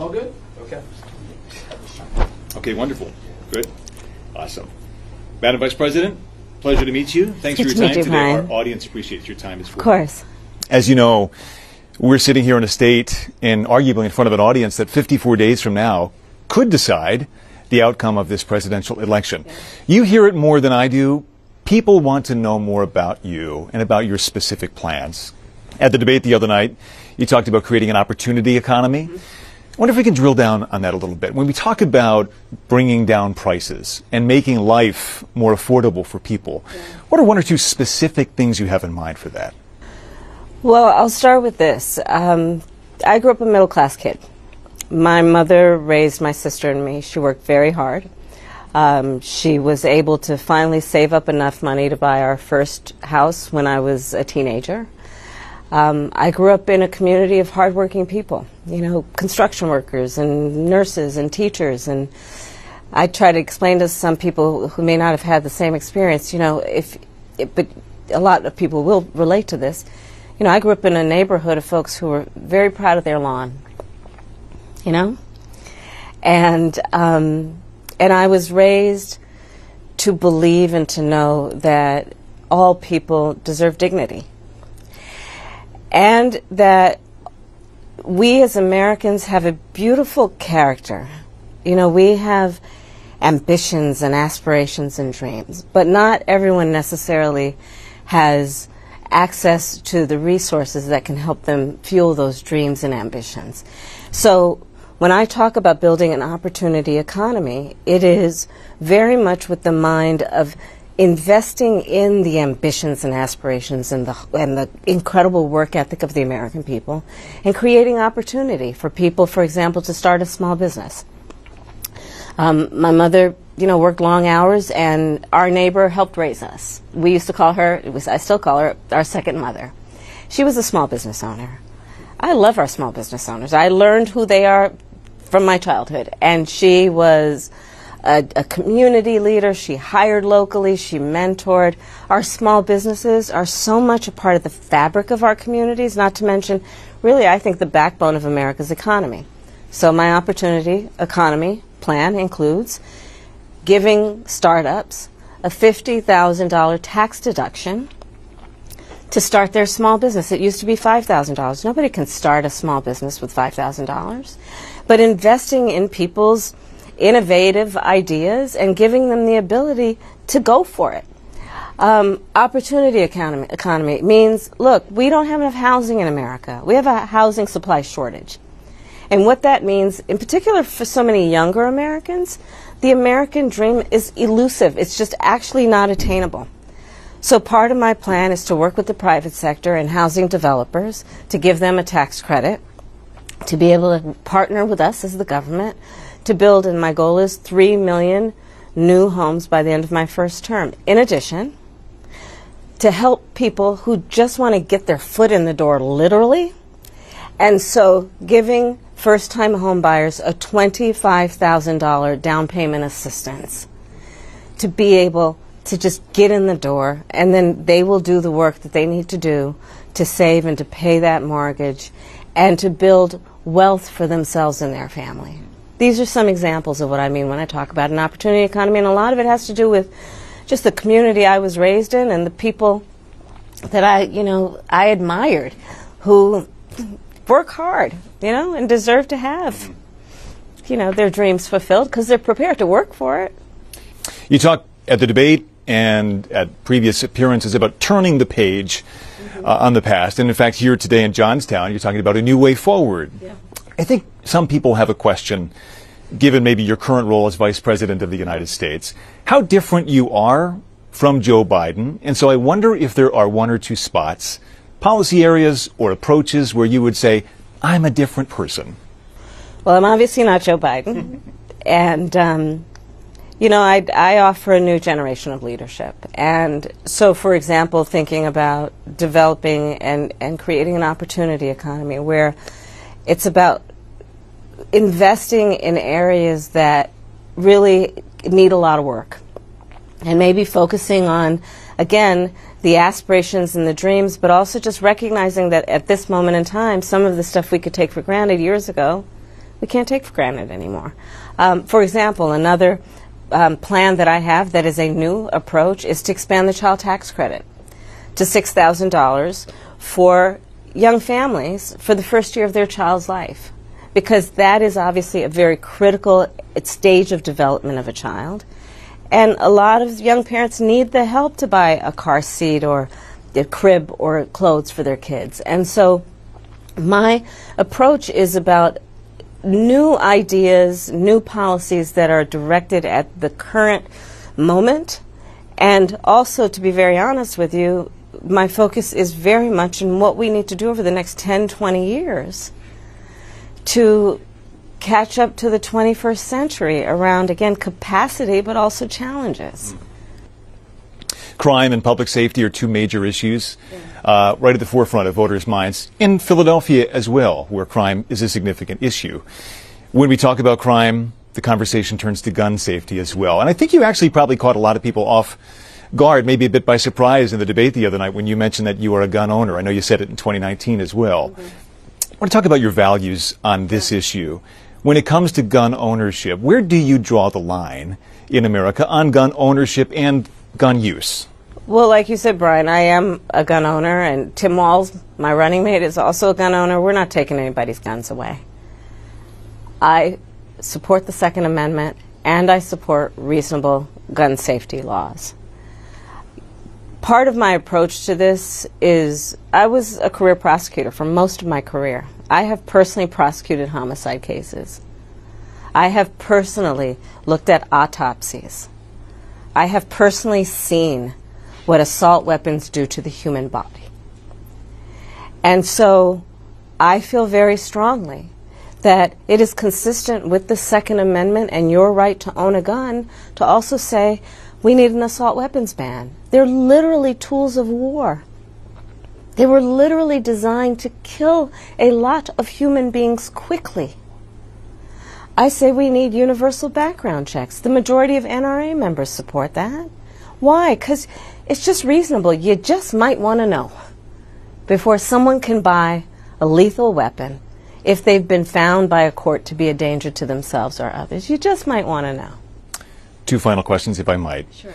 All good? Okay. Okay, wonderful. Good. Awesome. Madam Vice President, pleasure to meet you. Thanks for your time today. Our audience appreciates your time as well. Of course. As you know, we're sitting here in a state and arguably in front of an audience that 54 days from now could decide the outcome of this presidential election. You hear it more than I do. People want to know more about you and about your specific plans. At the debate the other night, you talked about creating an opportunity economy. I wonder if we can drill down on that a little bit. When we talk about bringing down prices and making life more affordable for people, what are one or two specific things you have in mind for that? Well, I'll start with this. I grew up a middle-class kid. My mother raised my sister and me. She worked very hard. She was able to finally save up enough money to buy our first house when I was a teenager. I grew up in a community of hardworking people, you know, construction workers and nurses and teachers. And I try to explain to some people who may not have had the same experience, you know, but a lot of people will relate to this. You know, I grew up in a neighborhood of folks who were very proud of their lawn, you know, and I was raised to believe and to know that all people deserve dignity. And that we as Americans have a beautiful character. You know, we have ambitions and aspirations and dreams, but not everyone necessarily has access to the resources that can help them fuel those dreams and ambitions. So when I talk about building an opportunity economy, it is very much with the mind of investing in the ambitions and aspirations and the incredible work ethic of the American people, and creating opportunity for people, for example, to start a small business. My mother, you know, worked long hours, and our neighbor helped raise us. We used to call her, I still call her, our second mother. She was a small business owner. I love our small business owners. I learned who they are from my childhood, and she was a community leader. She hired locally. She mentored. Our small businesses are so much a part of the fabric of our communities, not to mention, really, I think, the backbone of America's economy. So my opportunity economy plan includes giving startups a $50,000 tax deduction to start their small business. It used to be $5,000. Nobody can start a small business with $5,000. But investing in people's innovative ideas and giving them the ability to go for it. Opportunity economy means, look, we don't have enough housing in America. We have a housing supply shortage. And what that means, in particular for so many younger Americans, the American dream is elusive. It's just actually not attainable. So part of my plan is to work with the private sector and housing developers to give them a tax credit, to be able to partner with us as the government, to build, and my goal is 3 million new homes by the end of my first term. In addition, to help people who just want to get their foot in the door, literally, and so giving first-time home buyers a $25,000 down payment assistance to be able to just get in the door, and then they will do the work that they need to do to save and to pay that mortgage and to build wealth for themselves and their family. These are some examples of what I mean when I talk about an opportunity economy, and a lot of it has to do with just the community I was raised in and the people that I admired, who work hard, you know, and deserve to have, you know, their dreams fulfilled because they're prepared to work for it. You talked at the debate and at previous appearances about turning the page on the past, and in fact here today in Johnstown you're talking about a new way forward. Yeah. I think some people have a question, given maybe your current role as Vice President of the United States, how different you are from Joe Biden. And so I wonder if there are one or two spots, policy areas or approaches where you would say, I'm a different person. Well, I'm obviously not Joe Biden. And, you know, I offer a new generation of leadership. And so, for example, thinking about developing and creating an opportunity economy where it's about investing in areas that really need a lot of work, and maybe focusing on, again, the aspirations and the dreams, but also just recognizing that at this moment in time, some of the stuff we could take for granted years ago, we can't take for granted anymore. For example, another plan that I have that is a new approach is to expand the child tax credit to $6,000 for young families for the first year of their child's life, because that is obviously a very critical stage of development of a child. And a lot of young parents need the help to buy a car seat or a crib or clothes for their kids. And so my approach is about new ideas, new policies that are directed at the current moment. And also, to be very honest with you, my focus is very much in what we need to do over the next 10, 20 years to catch up to the 21st century around, again, capacity, but also challenges. Crime and public safety are two major issues right at the forefront of voters' minds, in Philadelphia as well, where crime is a significant issue. When we talk about crime, the conversation turns to gun safety as well. And I think you actually probably caught a lot of people off guard, maybe a bit by surprise in the debate the other night when you mentioned that you are a gun owner. I know you said it in 2019 as well. I want to talk about your values on this issue. When it comes to gun ownership, where do you draw the line in America on gun ownership and gun use? Well, like you said, Brian, I am a gun owner, and Tim Walz, my running mate, is also a gun owner. We're not taking anybody's guns away. I support the Second Amendment, and I support reasonable gun safety laws. Part of my approach to this is I was a career prosecutor for most of my career. I have personally prosecuted homicide cases. I have personally looked at autopsies. I have personally seen what assault weapons do to the human body. And so I feel very strongly that it is consistent with the Second Amendment and your right to own a gun to also say we need an assault weapons ban. They're literally tools of war. They were literally designed to kill a lot of human beings quickly. I say we need universal background checks. The majority of NRA members support that. Why? Because it's just reasonable. You just might want to know before someone can buy a lethal weapon if they've been found by a court to be a danger to themselves or others. You just might want to know. Two final questions, if I might. Sure.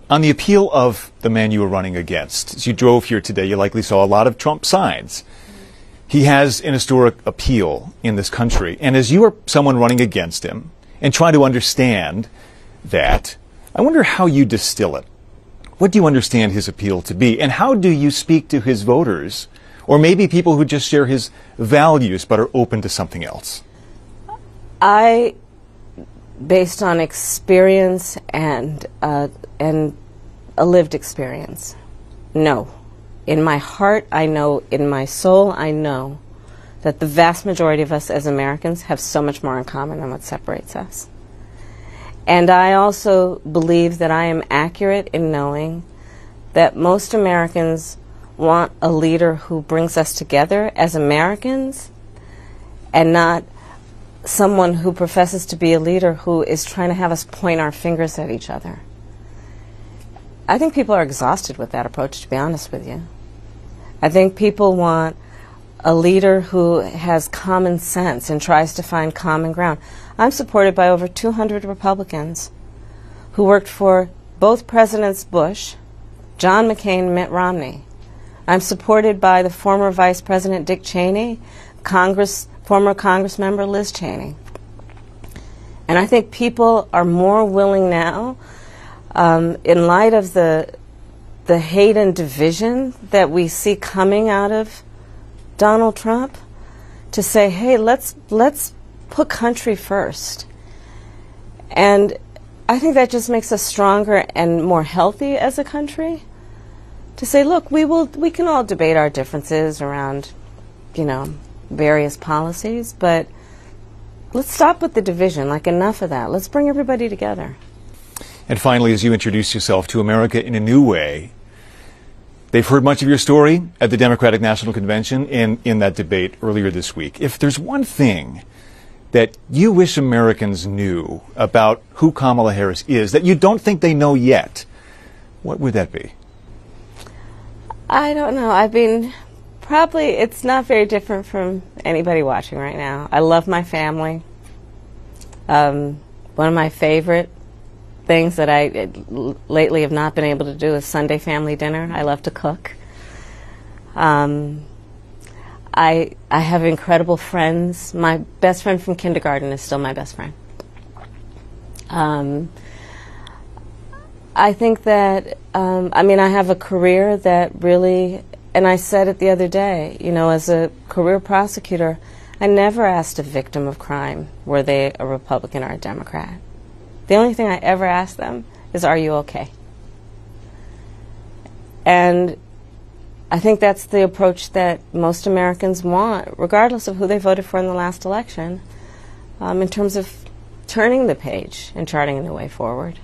On the appeal of the man you were running against, as you drove here today, you likely saw a lot of Trump signs. He has an historic appeal in this country. And as you are someone running against him and trying to understand that, I wonder how you distill it. What do you understand his appeal to be? And how do you speak to his voters, or maybe people who just share his values but are open to something else? I, based on experience and a lived experience, no. In my heart, I know, in my soul, I know that the vast majority of us as Americans have so much more in common than what separates us. And I also believe that I am accurate in knowing that most Americans want a leader who brings us together as Americans and not someone who professes to be a leader who is trying to have us point our fingers at each other. I think people are exhausted with that approach, to be honest with you. I think people want a leader who has common sense and tries to find common ground. I'm supported by over 200 Republicans who worked for both Presidents Bush, John McCain, and Mitt Romney. I'm supported by the former Vice President Dick Cheney, former Congress member Liz Cheney. And I think people are more willing now, in light of the hate and division that we see coming out of Donald Trump, to say, hey, let's put country first. And I think that just makes us stronger and more healthy as a country. To say, look, we can all debate our differences around, various policies, but let's stop with the division. Like, enough of that. Let's bring everybody together. And finally, as you introduce yourself to America in a new way, they've heard much of your story at the Democratic National Convention and in that debate earlier this week. If there's one thing that you wish Americans knew about who Kamala Harris is that you don't think they know yet, what would that be? I don't know. I mean, Probably, it's not very different from anybody watching right now. I love my family. One of my favorite things that I lately have not been able to do is Sunday family dinner. I love to cook. I have incredible friends. My best friend from kindergarten is still my best friend. I think that, I mean, I have a career that really, and I said it the other day, you know, as a career prosecutor, I never asked a victim of crime, were they a Republican or a Democrat. The only thing I ever asked them is, are you okay? And I think that's the approach that most Americans want, regardless of who they voted for in the last election, in terms of turning the page and charting a new way forward.